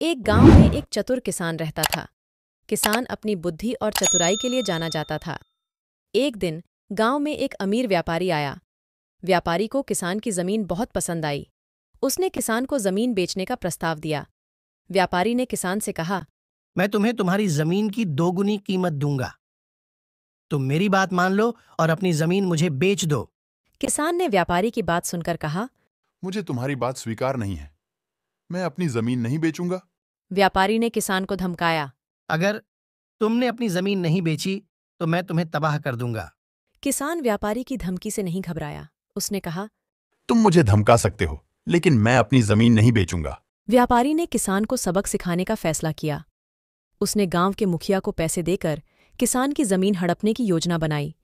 एक गांव में एक चतुर किसान रहता था। किसान अपनी बुद्धि और चतुराई के लिए जाना जाता था। एक दिन गांव में एक अमीर व्यापारी आया। व्यापारी को किसान की जमीन बहुत पसंद आई। उसने किसान को जमीन बेचने का प्रस्ताव दिया। व्यापारी ने किसान से कहा, मैं तुम्हें तुम्हारी जमीन की 2 गुनी कीमत दूंगा। तुम मेरी बात मान लो और अपनी जमीन मुझे बेच दो। किसान ने व्यापारी की बात सुनकर कहा, मुझे तुम्हारी बात स्वीकार नहीं है। मैं अपनी जमीन नहीं बेचूंगा। व्यापारी ने किसान को धमकाया। अगर तुमने अपनी जमीन नहीं बेची तो मैं तुम्हें तबाह कर दूंगा। किसान व्यापारी की धमकी से नहीं घबराया। उसने कहा, तुम मुझे धमका सकते हो, लेकिन मैं अपनी जमीन नहीं बेचूंगा। व्यापारी ने किसान को सबक सिखाने का फैसला किया। उसने गांव के मुखिया को पैसे देकर किसान की जमीन हड़पने की योजना बनाई।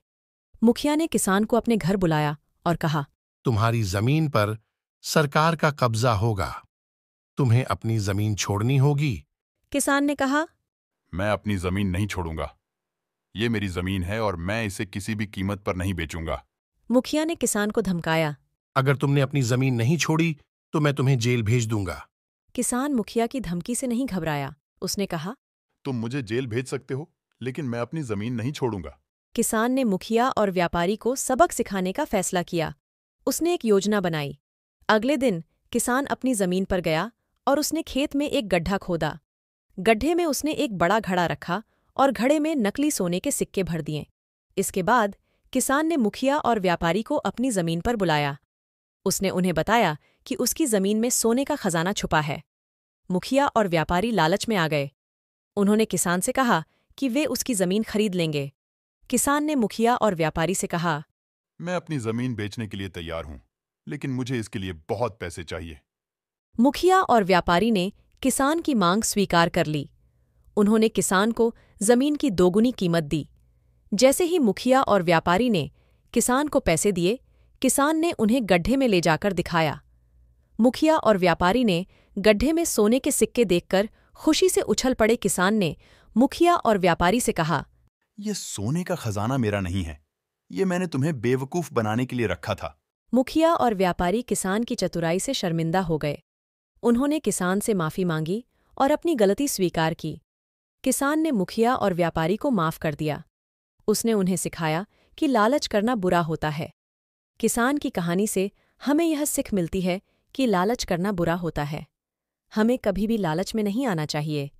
मुखिया ने किसान को अपने घर बुलाया और कहा, तुम्हारी जमीन पर सरकार का कब्जा होगा। तुम्हें अपनी जमीन छोड़नी होगी। किसान ने कहा, मैं अपनी जमीन नहीं छोड़ूंगा। ये मेरी जमीन है और मैं इसे किसी भी कीमत पर नहीं बेचूंगा। मुखिया ने किसान को धमकाया। अगर तुमने अपनी जमीन नहीं छोड़ी तो मैं तुम्हें जेल भेज दूंगा। किसान मुखिया की धमकी से नहीं घबराया। उसने कहा, तुम मुझे जेल भेज सकते हो, लेकिन मैं अपनी जमीन नहीं छोड़ूंगा। किसान ने मुखिया और व्यापारी को सबक सिखाने का फैसला किया। उसने एक योजना बनाई। अगले दिन किसान अपनी जमीन पर गया और उसने खेत में एक गड्ढा खोदा। गड्ढे में उसने एक बड़ा घड़ा रखा और घड़े में नकली सोने के सिक्के भर दिए। इसके बाद किसान ने मुखिया और व्यापारी को अपनी जमीन पर बुलाया। उसने उन्हें बताया कि उसकी जमीन में सोने का खजाना छुपा है। मुखिया और व्यापारी लालच में आ गए। उन्होंने किसान से कहा कि वे उसकी जमीन खरीद लेंगे। किसान ने मुखिया और व्यापारी से कहा, मैं अपनी जमीन बेचने के लिए तैयार हूं, लेकिन मुझे इसके लिए बहुत पैसे चाहिए। मुखिया और व्यापारी ने किसान की मांग स्वीकार कर ली। उन्होंने किसान को जमीन की 2 गुनी कीमत दी। जैसे ही मुखिया और व्यापारी ने किसान को पैसे दिए, किसान ने उन्हें गड्ढे में ले जाकर दिखाया। मुखिया और व्यापारी ने गड्ढे में सोने के सिक्के देखकर खुशी से उछल पड़े। किसान ने मुखिया और व्यापारी से कहा, ये सोने का खजाना मेरा नहीं है। ये मैंने तुम्हें बेवकूफ बनाने के लिए रखा था। मुखिया और व्यापारी किसान की चतुराई से शर्मिंदा हो गए। उन्होंने किसान से माफी मांगी और अपनी गलती स्वीकार की। किसान ने मुखिया और व्यापारी को माफ कर दिया। उसने उन्हें सिखाया कि लालच करना बुरा होता है। किसान की कहानी से हमें यह सीख मिलती है कि लालच करना बुरा होता है। हमें कभी भी लालच में नहीं आना चाहिए।